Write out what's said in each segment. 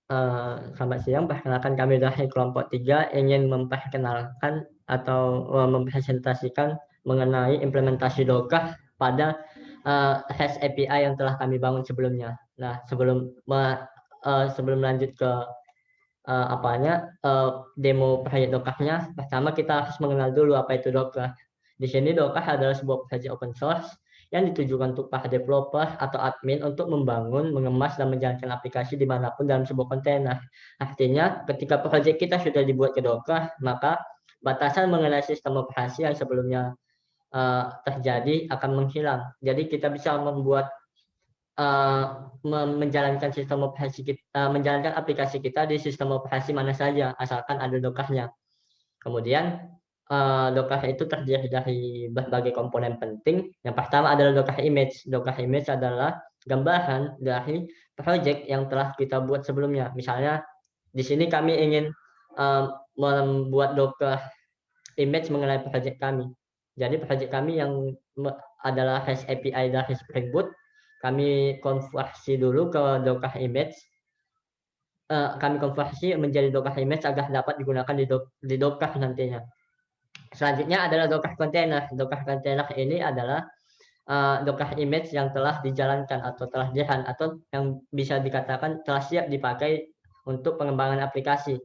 Selamat siang, perkenalkan kami dari kelompok 3 ingin memperkenalkan atau mempresentasikan mengenai implementasi Docker pada REST API yang telah kami bangun sebelumnya. Nah, sebelum lanjut ke demo proyek Docker-nya, pertama kita harus mengenal dulu apa itu Docker. Di sini Docker adalah sebuah proyek open source yang ditujukan untuk para developer atau admin untuk membangun, mengemas, dan menjalankan aplikasi dimanapun dalam sebuah kontainer. Artinya, ketika proyek kita sudah dibuat ke Docker, maka batasan mengenai sistem operasi yang sebelumnya terjadi akan menghilang. Jadi kita bisa membuat menjalankan menjalankan aplikasi kita di sistem operasi mana saja, asalkan ada Docker-nya. Kemudian Docker itu terdiri dari berbagai komponen penting. Yang pertama adalah Docker image. Docker image adalah gambaran dari project yang telah kita buat sebelumnya. Misalnya di sini kami ingin membuat Docker image mengenai project kami. Jadi project kami yang adalah REST API dari Spring Boot, kami konversi dulu ke Docker image. Kami konversi menjadi Docker image agar dapat digunakan di Docker nantinya. Selanjutnya adalah Docker container. Docker container ini adalah Docker image yang telah dijalankan atau telah di-run atau yang bisa dikatakan telah siap dipakai untuk pengembangan aplikasi.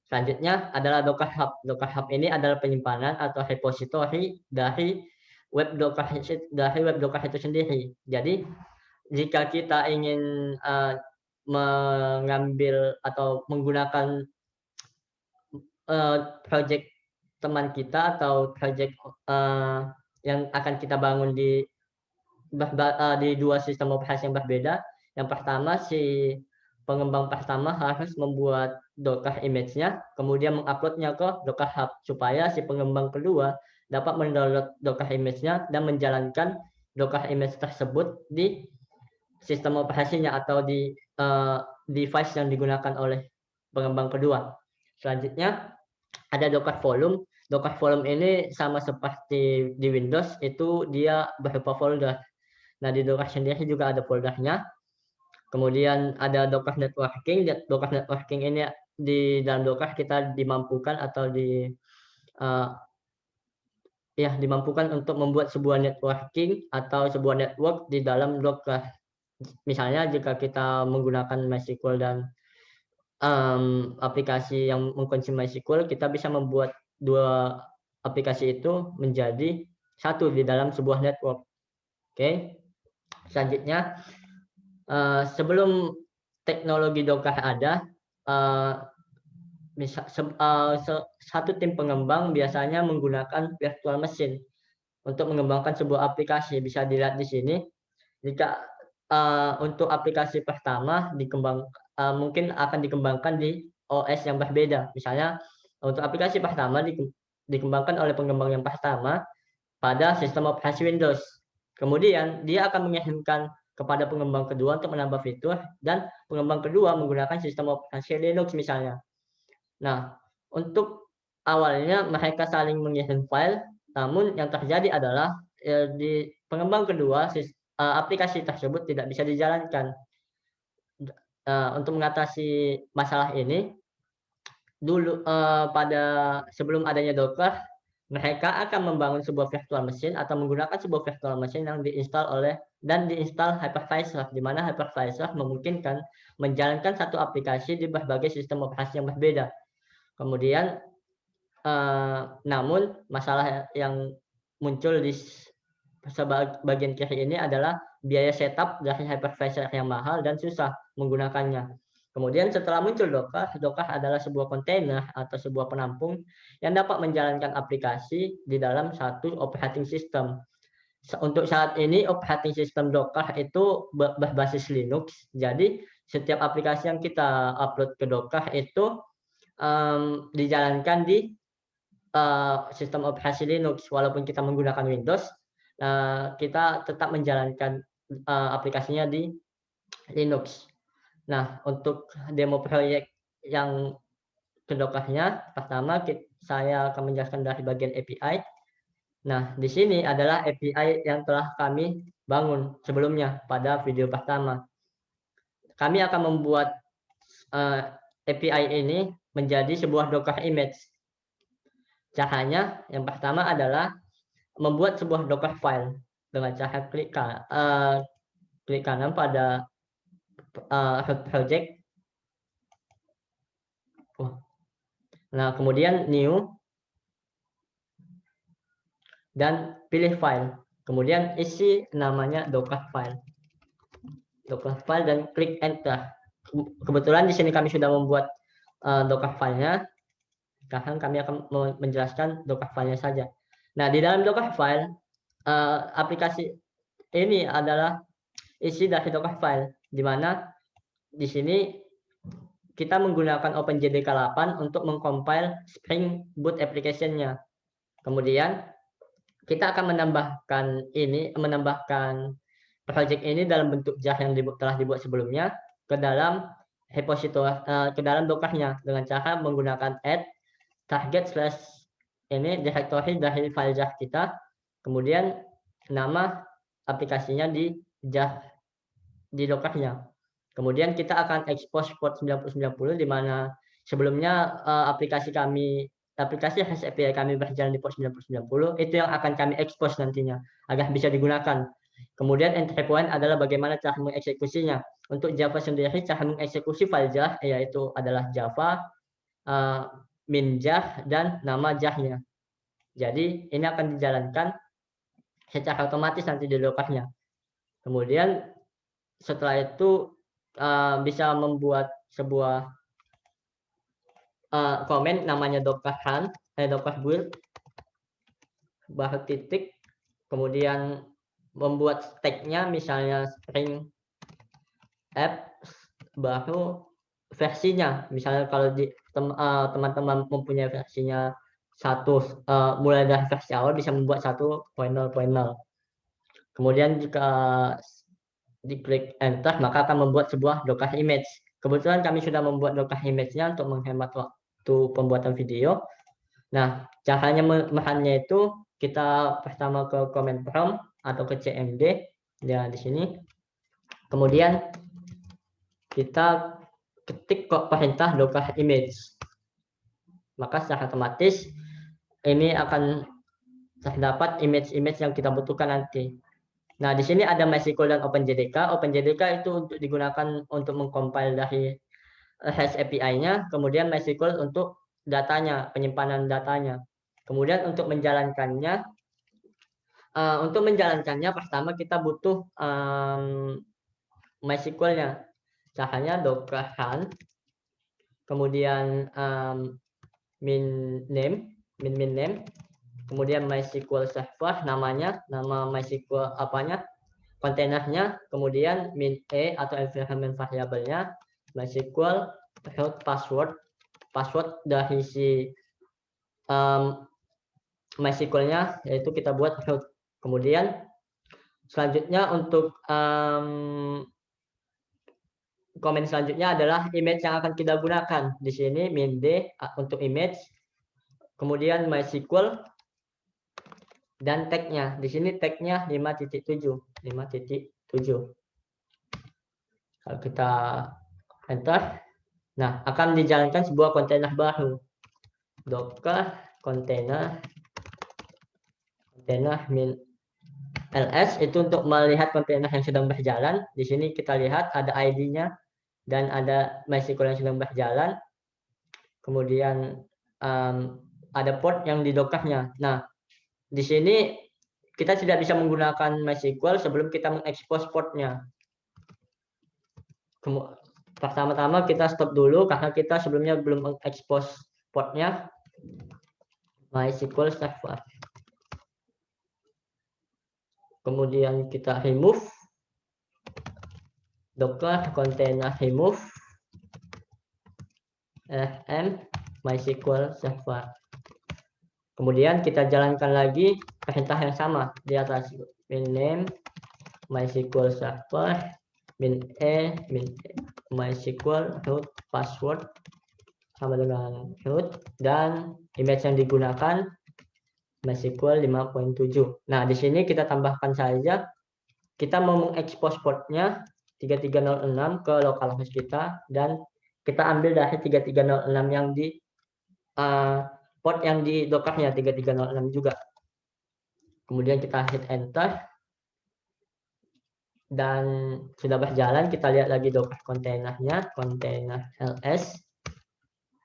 Selanjutnya adalah Docker Hub. Docker Hub ini adalah penyimpanan atau repository dari web Docker itu sendiri. Jadi jika kita ingin mengambil atau menggunakan project teman kita atau project yang akan kita bangun di dua sistem operasi yang berbeda. Yang pertama, si pengembang pertama harus membuat Docker image-nya, kemudian menguploadnya ke Docker Hub, supaya si pengembang kedua dapat mendownload Docker image-nya dan menjalankan Docker image tersebut di sistem operasinya atau di device yang digunakan oleh pengembang kedua. Selanjutnya, ada Docker Volume. Docker Volume ini sama seperti di Windows, itu dia berupa folder. Nah, di Docker sendiri juga ada foldernya. Kemudian ada Docker Networking. Docker Networking ini di dalam Docker kita dimampukan atau uh, dimampukan untuk membuat sebuah networking atau sebuah network di dalam Docker. Misalnya jika kita menggunakan MySQL dan aplikasi yang mengkonsumsi MySQL, kita bisa membuat dua aplikasi itu menjadi satu di dalam sebuah network. Oke. Selanjutnya, sebelum teknologi Docker ada, satu tim pengembang biasanya menggunakan virtual machine untuk mengembangkan sebuah aplikasi. Bisa dilihat di sini, jika untuk aplikasi pertama mungkin akan dikembangkan di OS yang berbeda. Misalnya untuk aplikasi pertama dikembangkan oleh pengembang yang pertama pada sistem operasi Windows. Kemudian dia akan mengirimkan kepada pengembang kedua untuk menambah fitur, dan pengembang kedua menggunakan sistem operasi Linux misalnya. Nah, untuk awalnya mereka saling mengirim file, namun yang terjadi adalah di pengembang kedua aplikasi tersebut tidak bisa dijalankan. Untuk mengatasi masalah ini, dulu pada sebelum adanya Docker, mereka akan membangun sebuah virtual machine atau menggunakan sebuah virtual machine yang diinstal hypervisor, di mana hypervisor memungkinkan menjalankan satu aplikasi di berbagai sistem operasi yang berbeda. Kemudian, namun masalah yang muncul di bagian kiri ini adalah biaya setup dari hypervisor yang mahal dan susah menggunakannya. Kemudian setelah muncul Docker, Docker adalah sebuah kontainer atau sebuah penampung yang dapat menjalankan aplikasi di dalam satu operating system. Untuk saat ini operating system Docker itu berbasis Linux. Jadi setiap aplikasi yang kita upload ke Docker itu dijalankan di sistem operasi Linux. Walaupun kita menggunakan Windows, kita tetap menjalankan aplikasinya di Linux. Nah, untuk demo proyek yang ke Docker-nya, pertama saya akan menjelaskan dari bagian API. Nah, di sini adalah API yang telah kami bangun sebelumnya pada video pertama. Kami akan membuat API ini menjadi sebuah Docker image. Caranya yang pertama adalah membuat sebuah Docker file dengan cara klik kanan pada project. Nah, kemudian new dan pilih file. Kemudian isi namanya Docker file. Docker file dan klik enter. Kebetulan di sini kami sudah membuat Docker file-nya. Sekarang kami akan menjelaskan Docker file-nya saja. Nah, di dalam Docker file, aplikasi ini adalah isi dari Docker file, di mana di sini kita menggunakan OpenJDK 8 untuk mengcompile Spring Boot application-nya. Kemudian kita akan menambahkan project ini dalam bentuk jar yang telah dibuat sebelumnya ke dalam repository, ke dalam Docker-nya dengan cara menggunakan add target / ini directory dari file jar kita, kemudian nama aplikasinya di jar di Docker-nya. Kemudian kita akan expose port 9090 di mana sebelumnya aplikasi REST API kami berjalan di port 9090, itu yang akan kami expose nantinya agar bisa digunakan. Kemudian entry point adalah bagaimana cara mengeksekusinya. Untuk Java sendiri, cara mengeksekusi file jar yaitu adalah Java min jar dan nama jar-nya. Jadi ini akan dijalankan secara otomatis nanti di Docker-nya. Kemudian setelah itu bisa membuat sebuah komen namanya docker build baru titik, kemudian membuat tag-nya misalnya string app baru versinya, misalnya kalau teman-teman mempunyai versinya mulai dari versi awal bisa membuat 1.0.0. Kemudian jika diklik enter maka akan membuat sebuah Docker image. Kebetulan kami sudah membuat Docker image-nya untuk menghemat waktu pembuatan video. Nah, caranya memahannya itu kita pertama ke command prompt atau ke cmd ya di sini. Kemudian kita ketik perintah Docker image. Maka secara otomatis ini akan terdapat image-image yang kita butuhkan nanti. Nah, di sini ada MySQL dan OpenJDK. OpenJDK itu untuk digunakan untuk mengcompile dari REST API-nya, kemudian MySQL untuk datanya, penyimpanan datanya. Kemudian untuk menjalankannya pertama kita butuh MySQL-nya. Caranya docker run, kemudian min name, kemudian MySQL server nama MySQL kontainernya, kemudian min e atau environment variable-nya, MySQL root password dari si MySQL-nya yaitu kita buat root. Kemudian selanjutnya untuk komen selanjutnya adalah image yang akan kita gunakan. Di sini min d untuk image, kemudian MySQL dan tag-nya. Di sini tag-nya 5.7. Kalau kita enter, nah akan dijalankan sebuah kontainer baru. Docker kontainer min ls itu untuk melihat kontainer yang sedang berjalan. Di sini kita lihat ada ID-nya dan ada MySQL yang sedang berjalan. Kemudian ada port yang di Docker-nya. Nah, di sini kita tidak bisa menggunakan MySQL sebelum kita mengekspos portnya. Pertama-tama kita stop dulu karena kita sebelumnya belum mengekspos portnya. MySQL server. Kemudian kita remove Docker container remove rm MySQL server. Kemudian kita jalankan lagi perintah yang sama di atas, min name MySQL server min MySQL root password sama dengan root, dan image yang digunakan MySQL 5.7. Nah, di sini kita tambahkan saja kita mau mengekspos portnya 3306 ke localhost kita dan kita ambil dari 3306 yang di port yang di Dockernya 3306 juga. Kemudian kita hit enter dan sudah berjalan. Kita lihat lagi Docker kontainernya, kontainer ls.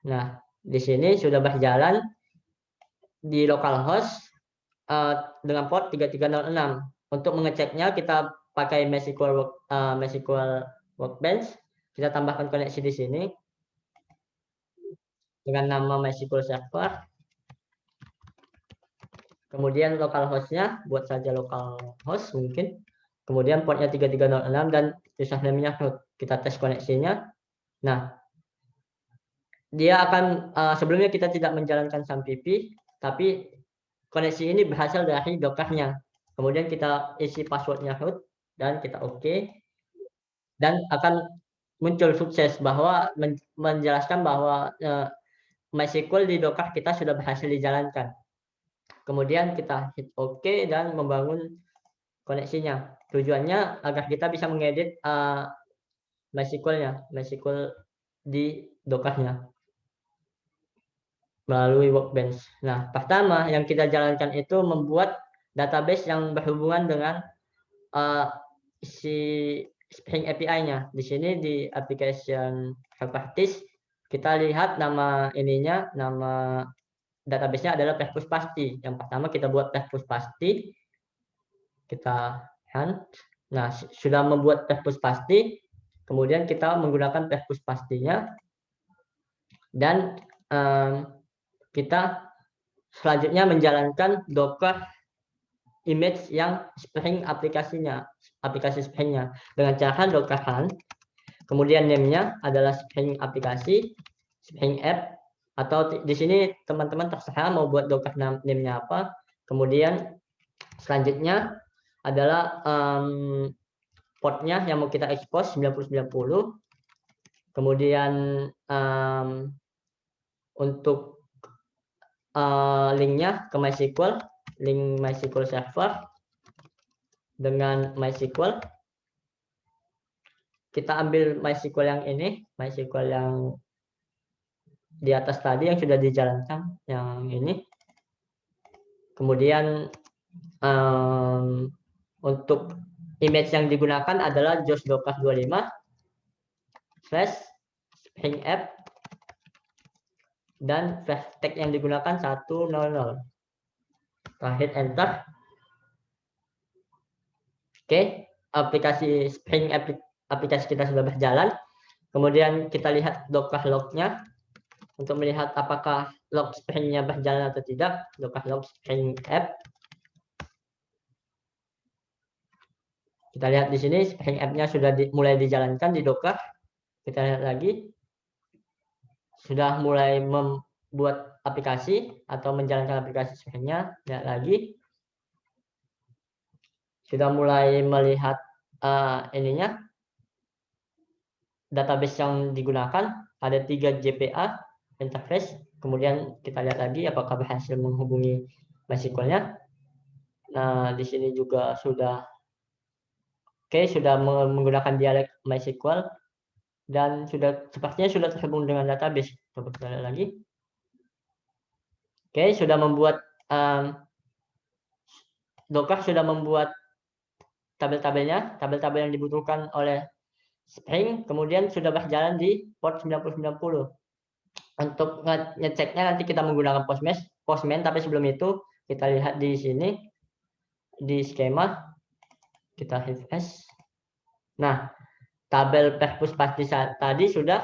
Nah, di sini sudah berjalan di localhost dengan port 3306. Untuk mengeceknya kita pakai MySQL Workbench. Kita tambahkan koneksi di sini dengan nama MySQL Server. Kemudian localhost-nya buat saja localhost mungkin. Kemudian portnya 3306 dan username-nya root. Kita tes koneksinya. Nah, dia akan sebelumnya kita tidak menjalankan SAMPP, tapi koneksi ini berasal dari Docker-nya. Kemudian kita isi password-nya root dan kita oke. Dan akan muncul sukses bahwa menjelaskan bahwa MySQL di Docker kita sudah berhasil dijalankan. Kemudian kita hit OK dan membangun koneksinya. Tujuannya agar kita bisa mengedit MySQL di Docker-nya melalui Workbench. Nah, pertama yang kita jalankan itu membuat database yang berhubungan dengan si Spring API-nya. Di sini di application properties kita lihat nama ininya, nama database-nya adalah Perpus Pasti. Yang pertama kita buat Perpus Pasti, kita hunt. Nah, sudah membuat Perpus Pasti, kemudian kita menggunakan Perpus Pastinya, dan kita selanjutnya menjalankan Docker image yang Spring aplikasi Spring-nya dengan cara Docker hunt. Kemudian name-nya adalah Spring aplikasi, Spring app, atau di sini teman-teman terserah mau buat Docker name-nya apa. Kemudian selanjutnya adalah portnya yang mau kita expose 9090. Kemudian untuk linknya ke MySQL, link MySQL Server dengan MySQL. Kita ambil MySQL yang ini, MySQL yang di atas tadi yang sudah dijalankan, yang ini. Kemudian untuk image yang digunakan adalah JOS Docker 25 / Spring App dan tag yang digunakan 100. Kita hit enter. Oke, aplikasi Spring aplikasi kita sudah berjalan. Kemudian kita lihat Docker log-nya untuk melihat apakah log Spring-nya berjalan atau tidak. Docker log Spring app. Kita lihat di sini Spring app-nya sudah mulai dijalankan di Docker. Kita lihat lagi. Sudah mulai membuat aplikasi atau menjalankan aplikasi Spring-nya. Lihat lagi. Sudah mulai melihat ininya, database yang digunakan ada 3 JPA interface. Kemudian kita lihat lagi apakah berhasil menghubungi MySQL-nya. Nah, di sini juga sudah sudah menggunakan dialek MySQL dan sepertinya sudah terhubung dengan database. Coba kita lihat lagi. Sudah membuat Docker sudah membuat tabel-tabelnya, tabel-tabel yang dibutuhkan oleh Spring, kemudian sudah berjalan di port 9090. Untuk ngeceknya nanti kita menggunakan Postman, tapi sebelum itu kita lihat di sini di skema, kita refresh. Nah, tabel Perpus Pasti tadi sudah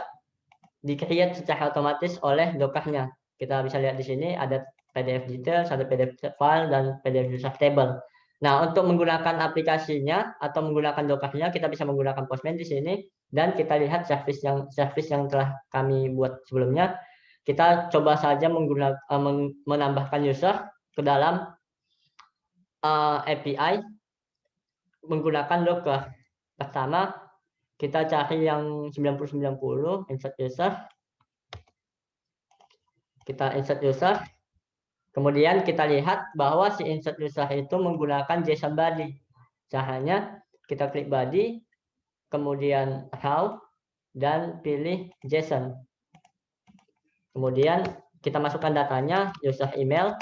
di-create secara otomatis oleh Docker-nya. Kita bisa lihat di sini ada PDF details, ada PDF file, dan PDF user table. Nah, untuk menggunakan aplikasinya atau menggunakan Docker-nya, kita bisa menggunakan Postman di sini, dan kita lihat service yang telah kami buat sebelumnya. Kita coba saja menambahkan user ke dalam API menggunakan Docker. Pertama, kita cari yang 9090, insert user. Kita insert user. Kemudian kita lihat bahwa si insert user itu menggunakan JSON body. Caranya kita klik body, kemudian how, dan pilih JSON. Kemudian kita masukkan datanya, user email,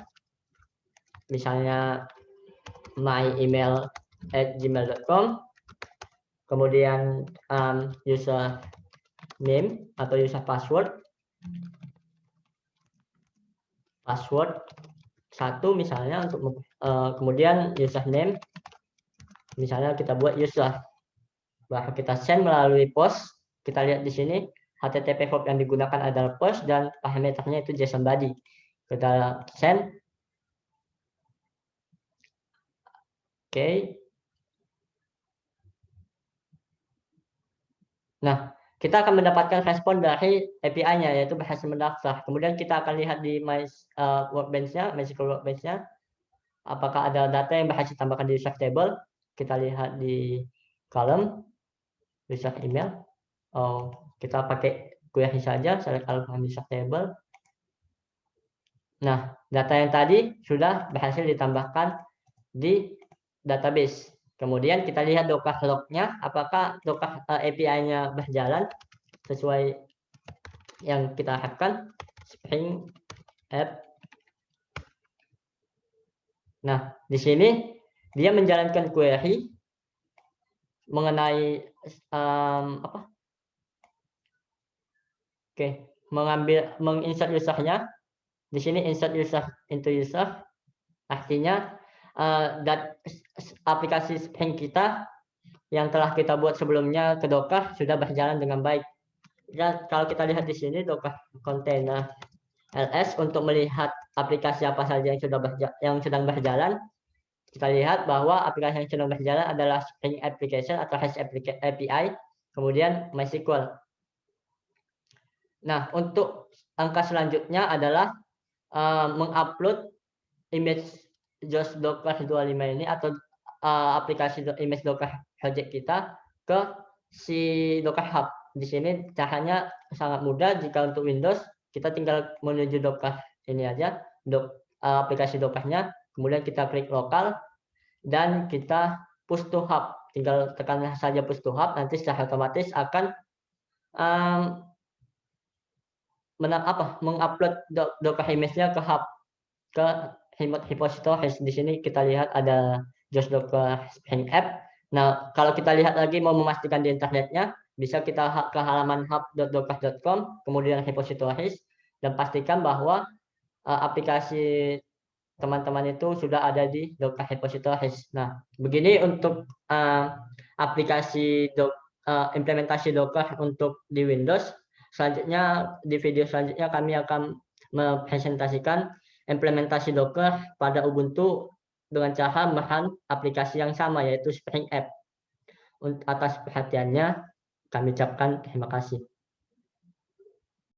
misalnya myemail@gmail.com, kemudian user name atau user password 1 misalnya untuk kemudian username misalnya kita buat user, bahwa kita send melalui post. Kita lihat di sini HTTP hop yang digunakan adalah post dan parameternya itu JSON body. Kita send. Oke. Nah, kita akan mendapatkan respon dari API-nya, yaitu berhasil mendaftar. Kemudian kita akan lihat di Workbench-nya, MySQL Workbench-nya, apakah ada data yang berhasil tambahkan di user table. Kita lihat di column user email. Kita pakai query saja, select all from user table. Nah, data yang tadi sudah berhasil ditambahkan di database. Kemudian kita lihat Docker log-nya, apakah Docker API-nya berjalan sesuai yang kita harapkan. Spring app. Nah, di sini dia menjalankan query mengenai menginsert usernya. Di sini insert user into user, artinya aplikasi Spring kita yang telah kita buat sebelumnya ke Docker sudah berjalan dengan baik. Dan kalau kita lihat di sini Docker container ls untuk melihat aplikasi apa saja yang sedang berjalan, kita lihat bahwa aplikasi yang sedang berjalan adalah Spring Application atau REST API, kemudian MySQL. Nah, untuk angka selanjutnya adalah mengupload image JOS Docker 25 ini atau aplikasi image Docker project kita ke si Docker Hub. Di sini caranya sangat mudah. Jika untuk Windows, kita tinggal menuju Docker ini aja, aplikasi Docker-nya, kemudian kita klik lokal dan kita push to hub. Tinggal tekan saja push to hub, nanti secara otomatis akan mengupload Docker image-nya ke hub, ke repository. Di sini kita lihat ada JOS Docker Spring App. Nah, kalau kita lihat lagi mau memastikan di internetnya, bisa kita ke halaman hub.docker.com, kemudian repositories, dan pastikan bahwa aplikasi teman-teman itu sudah ada di Docker repositories. Nah, begini untuk aplikasi implementasi Docker untuk di Windows. Selanjutnya, di video selanjutnya kami akan mempresentasikan implementasi Docker pada Ubuntu dengan cara merun aplikasi yang sama, yaitu Spring App. Atas perhatiannya, kami ucapkan terima kasih.